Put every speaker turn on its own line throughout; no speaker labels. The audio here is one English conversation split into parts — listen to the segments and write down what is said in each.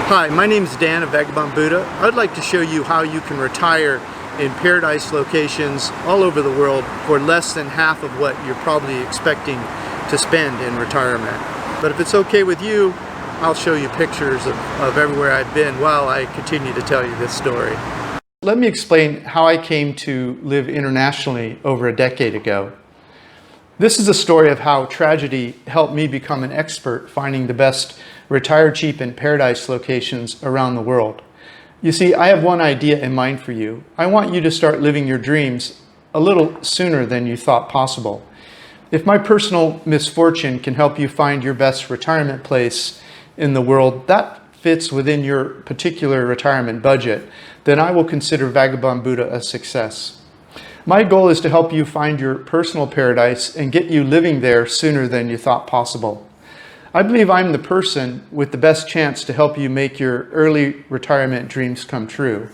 Hi, my name is Dan of Vagabond Buddha. I'd like to show you how you can retire in paradise locations all over the world for less than half of what you're probably expecting to spend in retirement. But if it's okay with you, I'll show you pictures of everywhere I've been while I continue to tell you this story. Let me explain how I came to live internationally over a decade ago. This is a story of how tragedy helped me become an expert finding the best retire cheap in paradise locations around the world. You see, I have one idea in mind for you. I want you to start living your dreams a little sooner than you thought possible. If my personal misfortune can help you find your best retirement place in the world that fits within your particular retirement budget, then I will consider Vagabond Buddha a success. My goal is to help you find your personal paradise and get you living there sooner than you thought possible. I believe I'm the person with the best chance to help you make your early retirement dreams come true.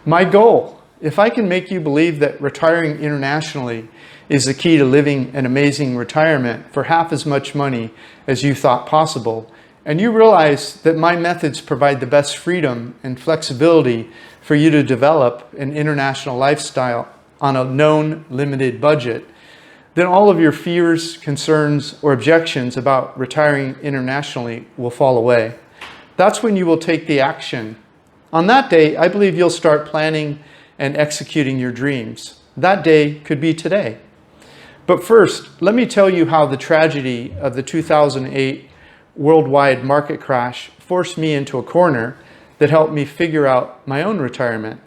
My goal, if I can make you believe that retiring internationally is the key to living an amazing retirement for half as much money as you thought possible, and you realize that my methods provide the best freedom and flexibility for you to develop an international lifestyle on a known limited budget, then all of your fears, concerns, or objections about retiring internationally will fall away. That's when you will take the action. On that day, I believe you'll start planning and executing your dreams. That day could be today. But first, let me tell you how the tragedy of the 2008 worldwide market crash forced me into a corner that helped me figure out my own retirement.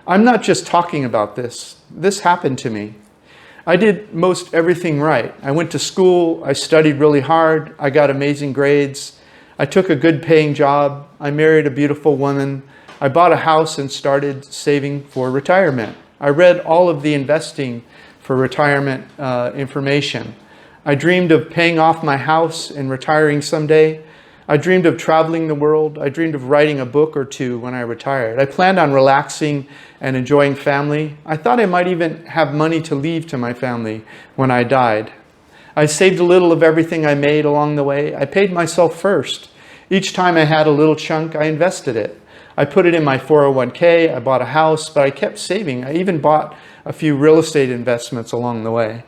I'm not just talking about this. This happened to me. I did most everything right. I went to school, I studied really hard, I got amazing grades, I took a good paying job, I married a beautiful woman, I bought a house and started saving for retirement. I read all of the investing for retirement information. I dreamed of paying off my house and retiring someday. I dreamed of traveling the world. I dreamed of writing a book or two when I retired. I planned on relaxing and enjoying family. I thought I might even have money to leave to my family when I died. I saved a little of everything I made along the way. I paid myself first. Each time I had a little chunk, I invested it. I put it in my 401k, I bought a house, but I kept saving. I even bought a few real estate investments along the way.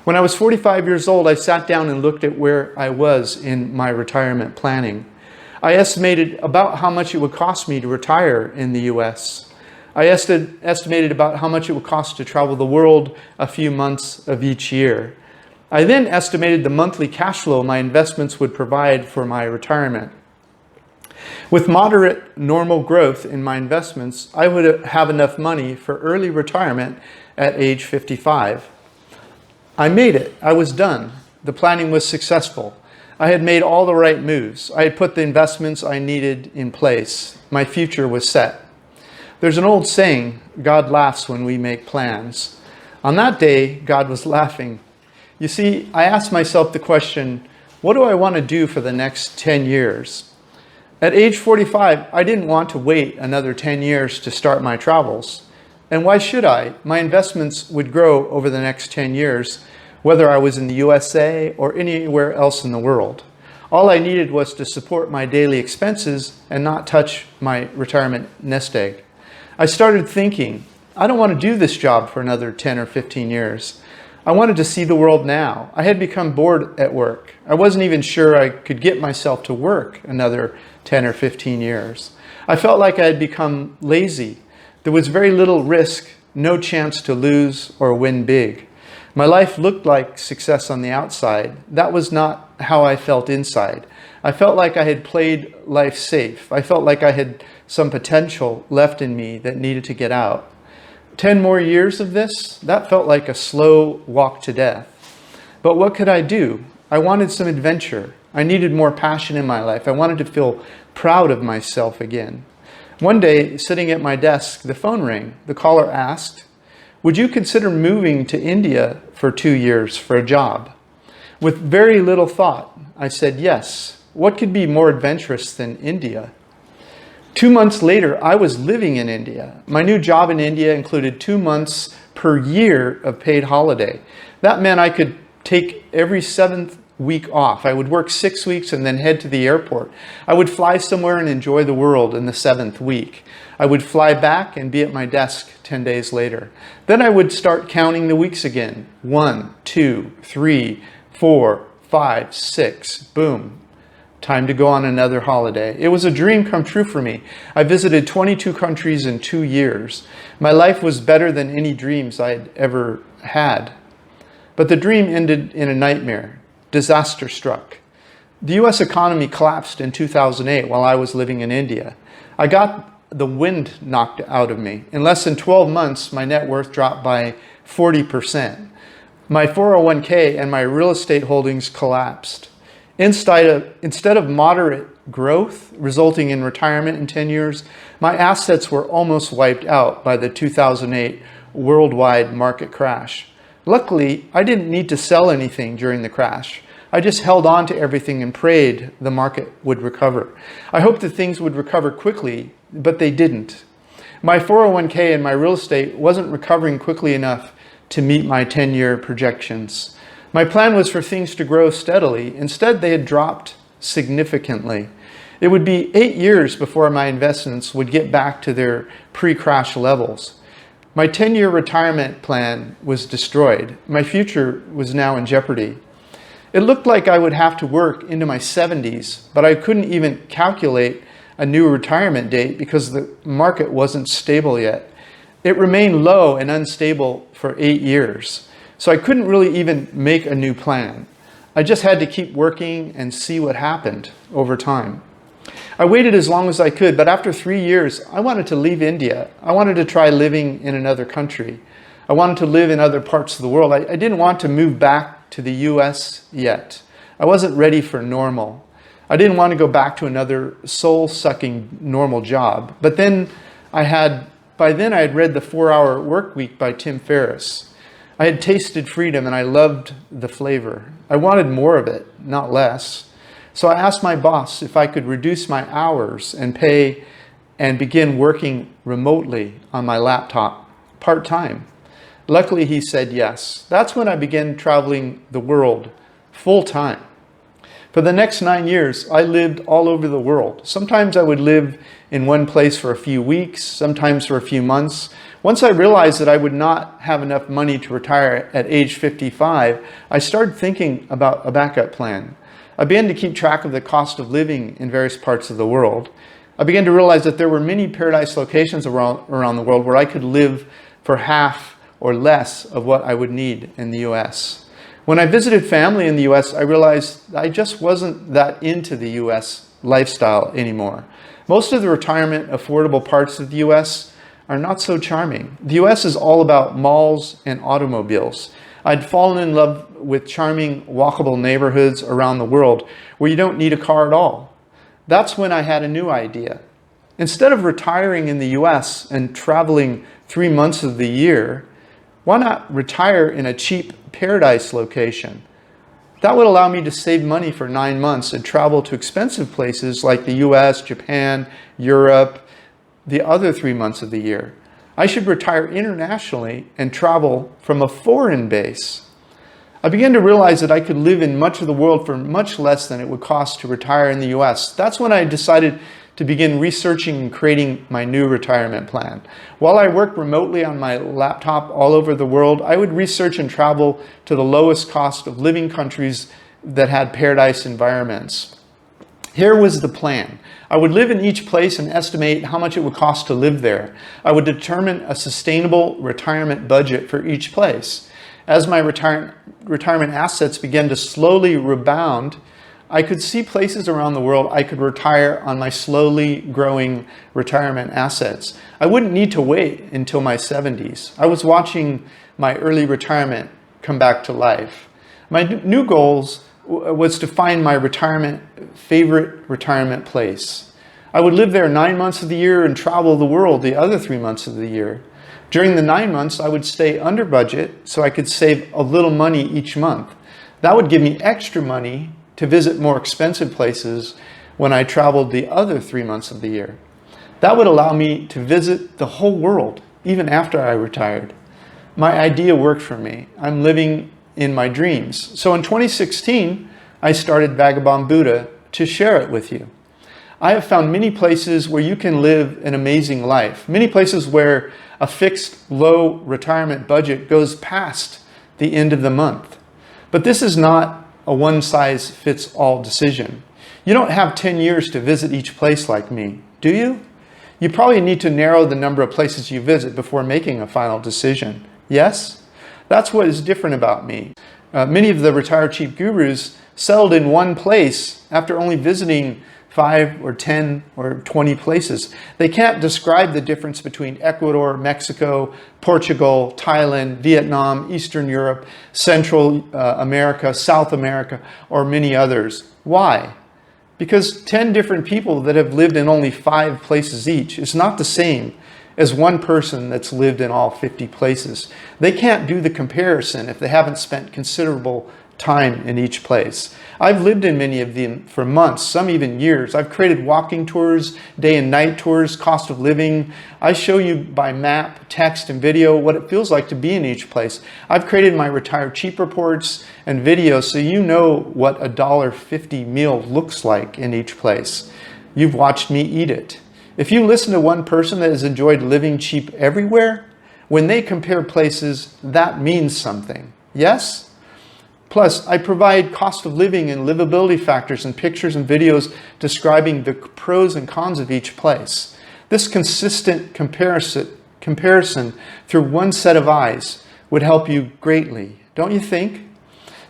When I was 45 years old, I sat down and looked at where I was in my retirement planning. I estimated about how much it would cost me to retire in the US. I estimated about how much it would cost to travel the world a few months of each year. I then estimated the monthly cash flow my investments would provide for my retirement. With moderate normal growth in my investments, I would have enough money for early retirement at age 55. I made it. I was done. The planning was successful. I had made all the right moves. I had put the investments I needed in place. My future was set. There's an old saying, God laughs when we make plans. On that day, God was laughing. You see, I asked myself the question, what do I want to do for the next 10 years? At age 45, I didn't want to wait another 10 years to start my travels. And why should I? My investments would grow over the next 10 years, whether I was in the USA or anywhere else in the world. All I needed was to support my daily expenses and not touch my retirement nest egg. I started thinking, I don't want to do this job for another 10 or 15 years. I wanted to see the world now. I had become bored at work. I wasn't even sure I could get myself to work another 10 or 15 years. I felt like I had become lazy. There was very little risk, no chance to lose or win big. My life looked like success on the outside. That was not how I felt inside. I felt like I had played life safe. I felt like I had some potential left in me that needed to get out. 10 more years of this, that felt like a slow walk to death. But what could I do? I wanted some adventure. I needed more passion in my life. I wanted to feel proud of myself again. One day, sitting at my desk, the phone rang. The caller asked, would you consider moving to India for 2 years for a job? With very little thought, I said yes. What could be more adventurous than India? 2 months later, I was living in India. My new job in India included 2 months per year of paid holiday. That meant I could take every 7th week off. I would work 6 weeks and then head to the airport. I would fly somewhere and enjoy the world in the 7th week. I would fly back and be at my desk 10 days later. Then I would start counting the weeks again. 1, 2, 3, 4, 5, 6. Boom. Time to go on another holiday. It was a dream come true for me. I visited 22 countries in 2 years. My life was better than any dreams I'd ever had. But the dream ended in a nightmare. Disaster struck. The US economy collapsed in 2008 while I was living in India. I got the wind knocked out of me. In less than 12 months, my net worth dropped by 40%. My 401k and my real estate holdings collapsed. Instead of moderate growth resulting in retirement in 10 years, my assets were almost wiped out by the 2008 worldwide market crash. Luckily, I didn't need to sell anything during the crash. I just held on to everything and prayed the market would recover. I hoped that things would recover quickly, but they didn't. My 401k and my real estate wasn't recovering quickly enough to meet my 10-year projections. My plan was for things to grow steadily. Instead, they had dropped significantly. It would be 8 years before my investments would get back to their pre-crash levels. My 10-year retirement plan was destroyed. My future was now in jeopardy. It looked like I would have to work into my 70s, but I couldn't even calculate a new retirement date because the market wasn't stable yet. It remained low and unstable for 8 years. So I couldn't really even make a new plan. I just had to keep working and see what happened over time. I waited as long as I could, but after 3 years, I wanted to leave India. I wanted to try living in another country. I wanted to live in other parts of the world. I didn't want to move back to the US yet. I wasn't ready for normal. I didn't want to go back to another soul-sucking normal job. But then by then I had read The 4-Hour Workweek by Tim Ferriss. I had tasted freedom and I loved the flavor. I wanted more of it, not less. So I asked my boss if I could reduce my hours and pay and begin working remotely on my laptop part-time. Luckily, he said yes. That's when I began traveling the world full-time. For the next 9 years, I lived all over the world. Sometimes I would live in one place for a few weeks, sometimes for a few months. Once I realized that I would not have enough money to retire at age 55, I started thinking about a backup plan. I began to keep track of the cost of living in various parts of the world. I began to realize that there were many paradise locations around the world where I could live for half or less of what I would need in the US. When I visited family in the US, I realized I just wasn't that into the US lifestyle anymore. Most of the retirement affordable parts of the US are not so charming. The US is all about malls and automobiles. I'd fallen in love with charming, walkable neighborhoods around the world where you don't need a car at all. That's when I had a new idea. Instead of retiring in the US and traveling 3 months of the year, why not retire in a cheap paradise location? That would allow me to save money for 9 months and travel to expensive places like the US, Japan, Europe, the other 3 months of the year. I should retire internationally and travel from a foreign base. I began to realize that I could live in much of the world for much less than it would cost to retire in the US. That's when I decided to begin researching and creating my new retirement plan. While I worked remotely on my laptop all over the world, I would research and travel to the lowest cost of living countries that had paradise environments. Here was the plan. I would live in each place and estimate how much it would cost to live there. I would determine a sustainable retirement budget for each place. As my retirement assets began to slowly rebound, I could see places around the world I could retire on my slowly growing retirement assets. I wouldn't need to wait until my 70s. I was watching my early retirement come back to life. My new goals was to find my favorite retirement place. I would live there 9 months of the year and travel the world the other 3 months of the year. During the 9 months, I would stay under budget so I could save a little money each month. That would give me extra money to visit more expensive places when I traveled the other 3 months of the year. That would allow me to visit the whole world even after I retired. My idea worked for me. I'm living in my dreams. So in 2016, I started Vagabond Buddha to share it with you. I have found many places where you can live an amazing life. Many places where a fixed low retirement budget goes past the end of the month. But this is not a one-size-fits-all decision. You don't have 10 years to visit each place like me, do you? You probably need to narrow the number of places you visit before making a final decision. Yes? That's what is different about me. Many of the retired cheap gurus settled in one place after only visiting 5 or 10 or 20 places. They can't describe the difference between Ecuador, Mexico, Portugal, Thailand, Vietnam, Eastern Europe, Central America, South America, or many others. Why? Because 10 different people that have lived in only 5 places each is not the same as one person that's lived in all 50 places. They can't do the comparison if they haven't spent considerable time in each place. I've lived in many of them for months, some even years. I've created walking tours, day and night tours, cost of living. I show you by map, text, and video what it feels like to be in each place. I've created my retired cheap reports and videos so you know what a $1.50 meal looks like in each place. You've watched me eat it. If you listen to one person that has enjoyed living cheap everywhere, when they compare places, that means something. Yes? Plus, I provide cost of living and livability factors and pictures and videos describing the pros and cons of each place. This consistent comparison through one set of eyes would help you greatly, don't you think?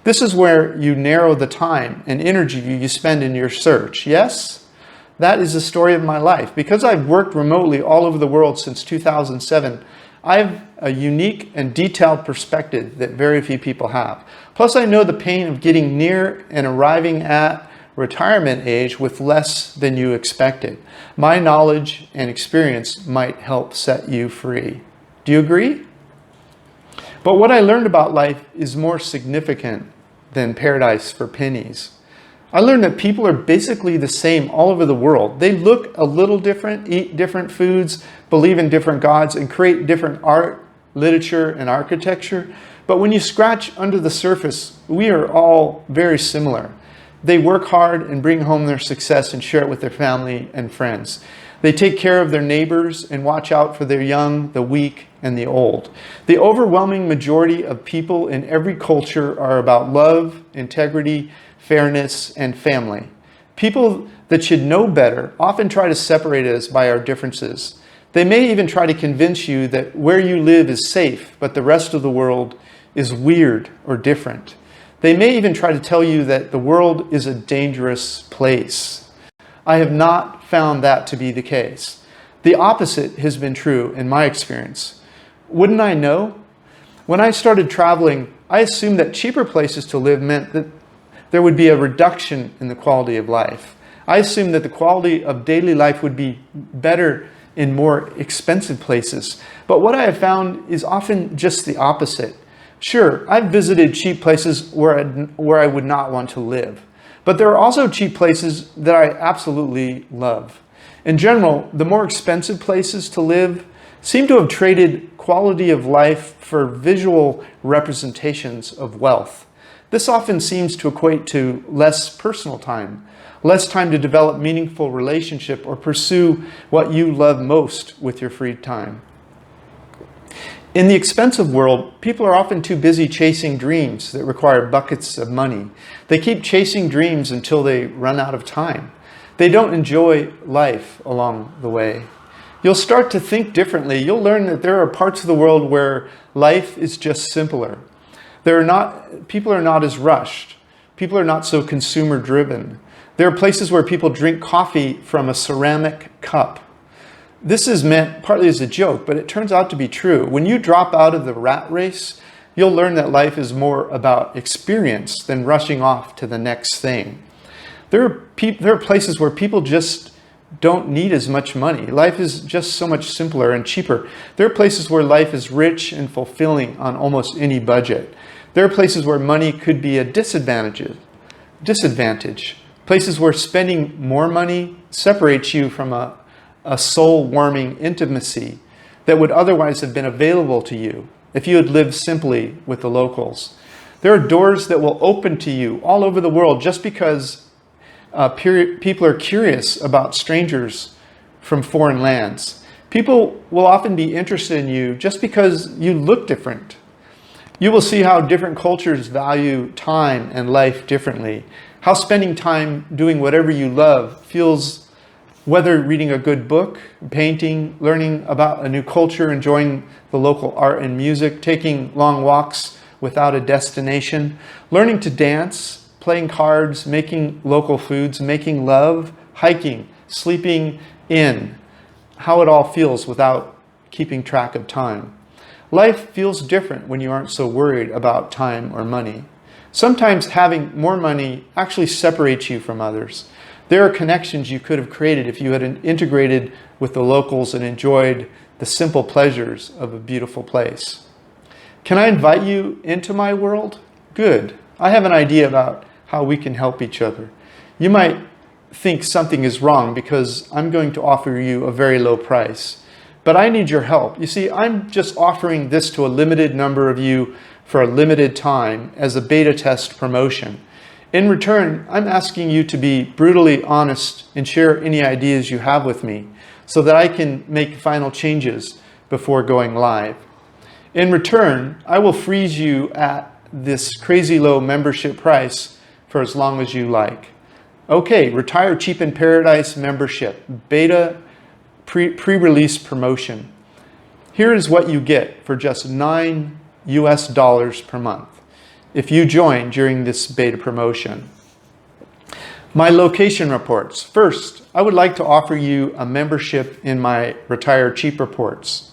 This is where you narrow the time and energy you spend in your search, yes? That is the story of my life. Because I've worked remotely all over the world since 2007, I have a unique and detailed perspective that very few people have. Plus, I know the pain of getting near and arriving at retirement age with less than you expected. My knowledge and experience might help set you free. Do you agree? But what I learned about life is more significant than paradise for pennies. I learned that people are basically the same all over the world. They look a little different, eat different foods, believe in different gods, and create different art, literature, and architecture. But when you scratch under the surface, we are all very similar. They work hard and bring home their success and share it with their family and friends. They take care of their neighbors and watch out for their young, the weak, and the old. The overwhelming majority of people in every culture are about love, integrity, fairness, and family. People that should know better often try to separate us by our differences. They may even try to convince you that where you live is safe, but the rest of the world is weird or different. They may even try to tell you that the world is a dangerous place. I have not found that to be the case. The opposite has been true in my experience. Wouldn't I know? When I started traveling, I assumed that cheaper places to live meant that there would be a reduction in the quality of life. I assumed that the quality of daily life would be better in more expensive places. But what I have found is often just the opposite. Sure, I've visited cheap places where I would not want to live. But there are also cheap places that I absolutely love. In general, the more expensive places to live seem to have traded quality of life for visual representations of wealth. This often seems to equate to less personal time, less time to develop meaningful relationship or pursue what you love most with your free time. In the expensive world, people are often too busy chasing dreams that require buckets of money. They keep chasing dreams until they run out of time. They don't enjoy life along the way. You'll start to think differently. You'll learn that there are parts of the world where life is just simpler. People are not as rushed. People are not so consumer driven. There are places where people drink coffee from a ceramic cup. This is meant partly as a joke, but it turns out to be true. When you drop out of the rat race, you'll learn that life is more about experience than rushing off to the next thing. There are places where people just don't need as much money. Life is just so much simpler and cheaper. There are places where life is rich and fulfilling on almost any budget. There are places where money could be a disadvantage. Places where spending more money separates you from a soul-warming intimacy that would otherwise have been available to you if you had lived simply with the locals. There are doors that will open to you all over the world just because people are curious about strangers from foreign lands. People will often be interested in you just because you look different. You will see how different cultures value time and life differently, how spending time doing whatever you love feels, whether reading a good book, painting, learning about a new culture, enjoying the local art and music, taking long walks without a destination, learning to dance, playing cards, making local foods, making love, hiking, sleeping in, how it all feels without keeping track of time. Life feels different when you aren't so worried about time or money. Sometimes having more money actually separates you from others. There are connections you could have created if you had integrated with the locals and enjoyed the simple pleasures of a beautiful place. Can I invite you into my world? Good. I have an idea about how we can help each other. You might think something is wrong because I'm going to offer you a very low price. But I need your help. You see, I'm just offering this to a limited number of you for a limited time as a beta test promotion. In return, I'm asking you to be brutally honest and share any ideas you have with me so that I can make final changes before going live. In return, I will freeze you at this crazy low membership price for as long as you like. Okay, Retire Cheap in Paradise membership, beta pre-release promotion. Here is what you get for just $9 US per month if you join during this beta promotion. My location reports. First, I would like to offer you a membership in my Retire Cheap reports.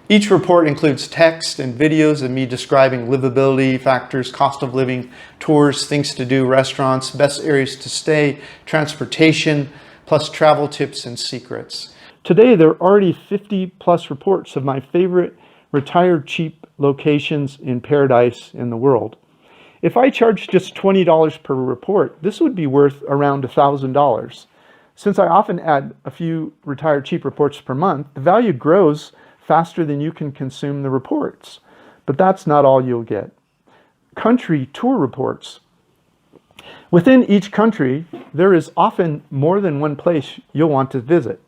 Each report includes text and videos of me describing livability factors, cost of living, tours, things to do, restaurants, best areas to stay, transportation, plus travel tips and secrets. Today, there are already 50 plus reports of my favorite Retire Cheap locations in paradise in the world. If I charged just $20 per report, this would be worth around $1,000. Since I often add a few Retire Cheap reports per month, the value grows faster than you can consume the reports. But that's not all you'll get. Country tour reports. Within each country, there is often more than one place you'll want to visit.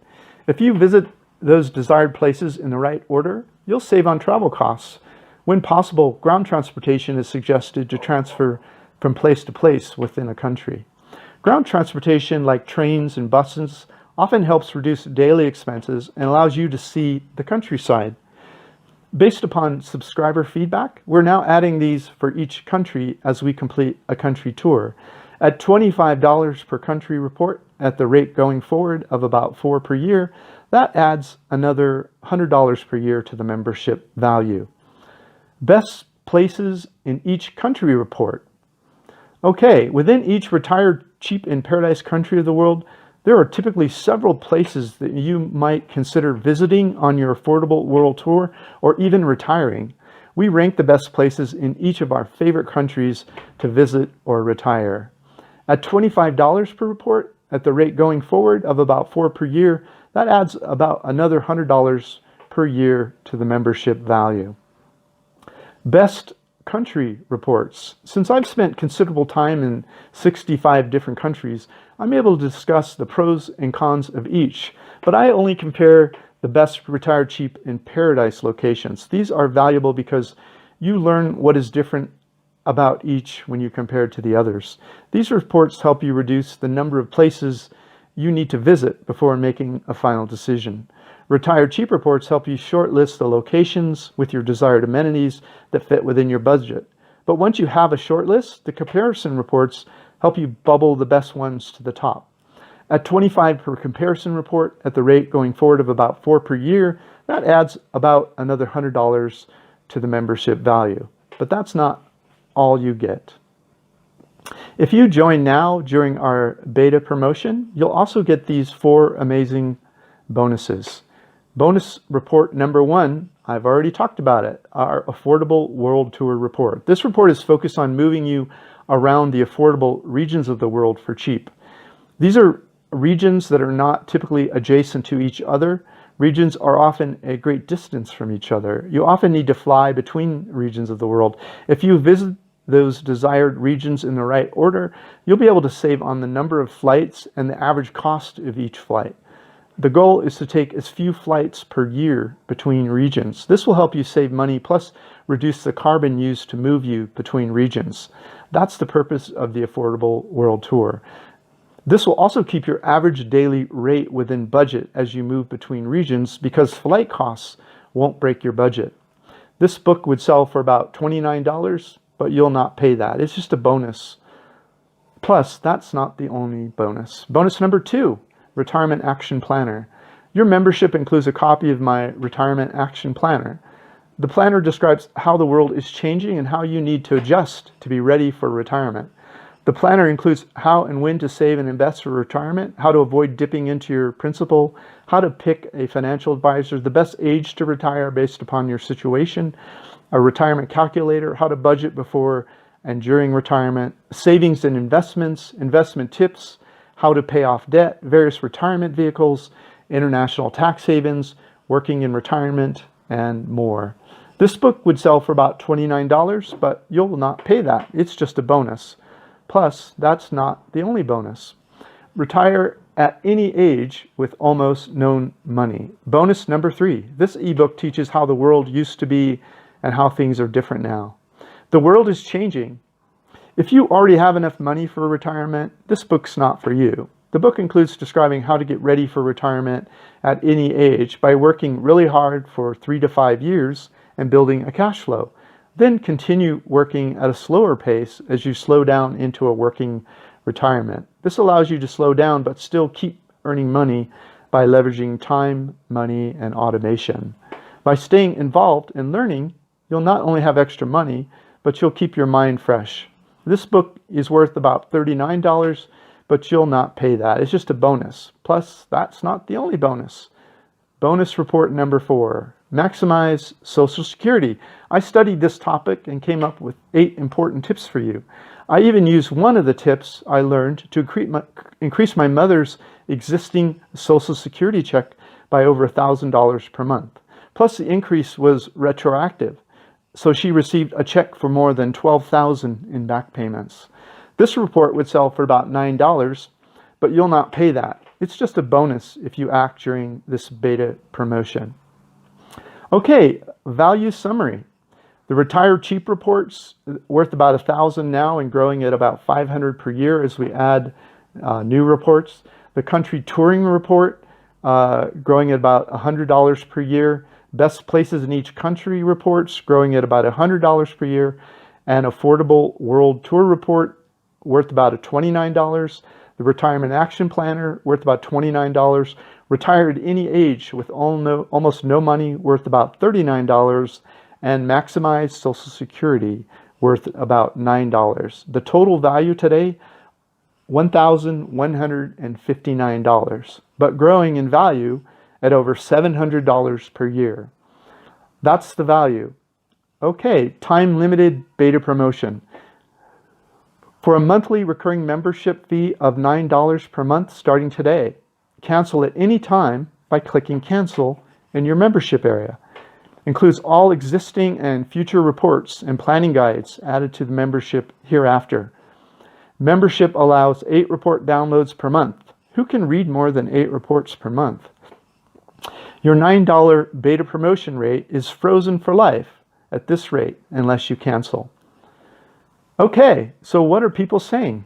If you visit those desired places in the right order, you'll save on travel costs. When possible, ground transportation is suggested to transfer from place to place within a country. Ground transportation, like trains and buses, often helps reduce daily expenses and allows you to see the countryside. Based upon subscriber feedback, we're now adding these for each country as we complete a country tour. At $25 per country report, at the rate going forward of about 4 per year, that adds another $100 per year to the membership value. Best places in each country report. Okay, within each Retire Cheap in Paradise country of the world, there are typically several places that you might consider visiting on your affordable world tour or even retiring. We rank the best places in each of our favorite countries to visit or retire. At $25 per report, at the rate going forward of about 4 per year, that adds about another $100 per year to the membership value. Best country reports. Since I've spent considerable time in 65 different countries, I'm able to discuss the pros and cons of each, but I only compare the best Retire Cheap in Paradise locations. These are valuable because you learn what is different about each when you compare to the others. These reports help you reduce the number of places you need to visit before making a final decision. Retire Cheap reports help you shortlist the locations with your desired amenities that fit within your budget. But once you have a short list, the comparison reports help you bubble the best ones to the top. At $25 per comparison report, at the rate going forward of about 4 per year, that adds about another $100 to the membership value. But that's not all you get. If you join now during our beta promotion, you'll also get these 4 amazing bonuses. Bonus report number 1, I've already talked about it, our Affordable World Tour report. This report is focused on moving you around the affordable regions of the world for cheap. These are regions that are not typically adjacent to each other. Regions are often a great distance from each other. You often need to fly between regions of the world. If you visit those desired regions in the right order, you'll be able to save on the number of flights and the average cost of each flight. The goal is to take as few flights per year between regions. This will help you save money plus reduce the carbon used to move you between regions. That's the purpose of the Affordable World Tour. This will also keep your average daily rate within budget as you move between regions because flight costs won't break your budget. This book would sell for about $29, but you'll not pay that. It's just a bonus. Plus, that's not the only bonus. Bonus number 2, Retirement Action Planner. Your membership includes a copy of my Retirement Action Planner. The planner describes how the world is changing and how you need to adjust to be ready for retirement. The planner includes how and when to save and invest for retirement, how to avoid dipping into your principal, how to pick a financial advisor, the best age to retire based upon your situation, a retirement calculator, how to budget before and during retirement, savings and investments, investment tips, how to pay off debt, various retirement vehicles, international tax havens, working in retirement, and more. This book would sell for about $29, but you'll not pay that. It's just a bonus. Plus, that's not the only bonus. Retire at any age with almost no money. Bonus number 3. This ebook teaches how the world used to be and how things are different now. The world is changing. If you already have enough money for retirement, this book's not for you. The book includes describing how to get ready for retirement at any age by working really hard for 3 to 5 years and building a cash flow. Then continue working at a slower pace as you slow down into a working retirement. This allows you to slow down but still keep earning money by leveraging time, money, and automation. By staying involved and learning, you'll not only have extra money, but you'll keep your mind fresh. This book is worth about $39, but you'll not pay that. It's just a bonus. Plus, that's not the only bonus. Bonus report number 4. Maximize Social Security. I studied this topic and came up with 8 important tips for you. I even used one of the tips I learned to increase my mother's existing Social Security check by over $1,000 per month. Plus, the increase was retroactive, so she received a check for more than $12,000 in back payments. This report would sell for about $9, but you'll not pay that. It's just a bonus if you act during this beta promotion. Okay, value summary. The Retire Cheap report's worth about $1,000 now and growing at about $500 per year as we add new reports. The Country Touring Report growing at about $100 per year. Best Places in Each Country reports growing at about $100 per year. And Affordable World Tour Report worth about $29. The Retirement Action Planner worth about $29. Retire at any age with almost no money worth about $39. And Maximize Social Security worth about $9. The total value today, $1,159, but growing in value at over $700 per year. That's the value. Okay, time-limited beta promotion. For a monthly recurring membership fee of $9 per month starting today, cancel at any time by clicking cancel in your membership area. Includes all existing and future reports and planning guides added to the membership hereafter. Membership allows 8 report downloads per month. Who can read more than 8 reports per month? Your $9 beta promotion rate is frozen for life at this rate unless you cancel. Okay, so what are people saying?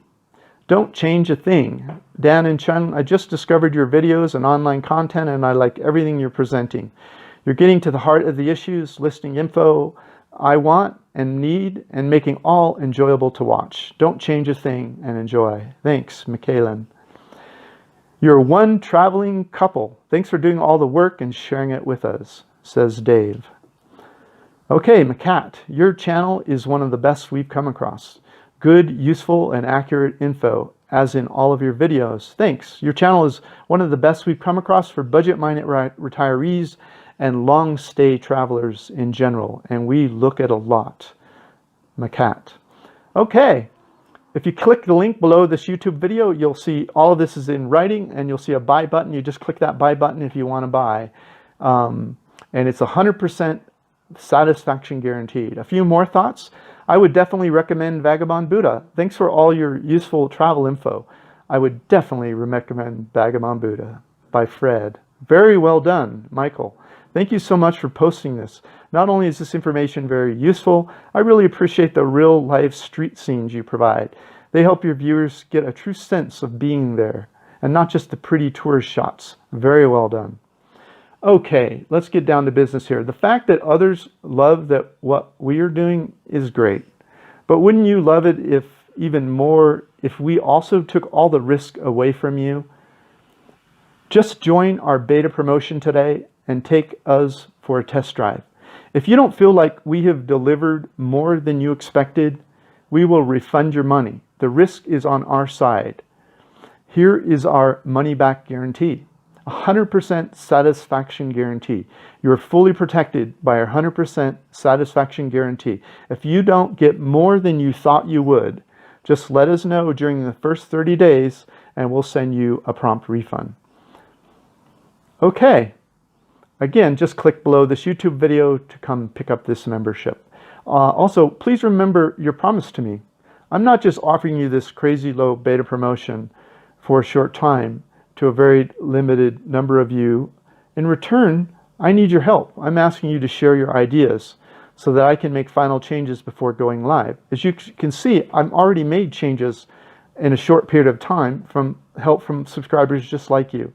Don't change a thing. Dan and Chung, I just discovered your videos and online content and I like everything you're presenting. You're getting to the heart of the issues, listing info I want and need, and making all enjoyable to watch. Don't change a thing and enjoy. Thanks, Michaelan. You're one traveling couple. Thanks for doing all the work and sharing it with us, says Dave. Okay, McCat, your channel is one of the best we've come across. Good, useful, and accurate info, as in all of your videos. Thanks. Your channel is one of the best we've come across for budget-minded retirees and long-stay travelers in general, and we look at a lot. McCat. Okay, if you click the link below this YouTube video, you'll see all of this is in writing, and you'll see a buy button. You just click that buy button if you want to buy. And it's 100% satisfaction guaranteed. A few more thoughts. I would definitely recommend Vagabond Buddha. Thanks for all your useful travel info. I would definitely recommend Vagabond Buddha by Fred. Very well done, Michael. Thank you so much for posting this. Not only is this information very useful, I really appreciate the real-life street scenes you provide. They help your viewers get a true sense of being there, and not just the pretty tourist shots. Very well done. Okay, let's get down to business here. The fact that others love that what we are doing is great. But wouldn't you love it if even more, if we also took all the risk away from you? Just join our beta promotion today and take us for a test drive. If you don't feel like we have delivered more than you expected, we will refund your money. The risk is on our side. Here is our money-back guarantee. 100% satisfaction guarantee. You are fully protected by our 100% satisfaction guarantee. If you don't get more than you thought you would, just let us know during the first 30 days and we'll send you a prompt refund. Okay. Again, just click below this YouTube video to come pick up this membership. Also, please remember your promise to me. I'm not just offering you this crazy low beta promotion for a short time to a very limited number of you. In return, I need your help. I'm asking you to share your ideas so that I can make final changes before going live. As you can see, I've already made changes in a short period of time from help from subscribers just like you.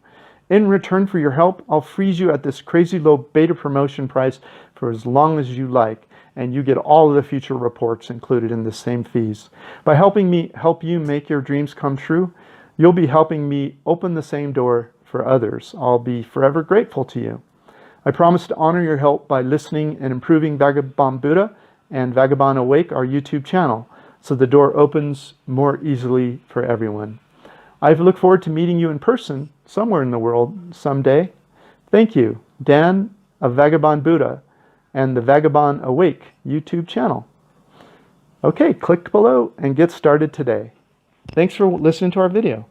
In return for your help, I'll freeze you at this crazy low beta promotion price for as long as you like, and you get all of the future reports included in the same fees. By helping me help you make your dreams come true, you'll be helping me open the same door for others. I'll be forever grateful to you. I promise to honor your help by listening and improving Vagabond Buddha and Vagabond Awake, our YouTube channel, so the door opens more easily for everyone. I look forward to meeting you in person somewhere in the world someday. Thank you, Dan of Vagabond Buddha and the Vagabond Awake YouTube channel. Okay, click below and get started today. Thanks for listening to our video.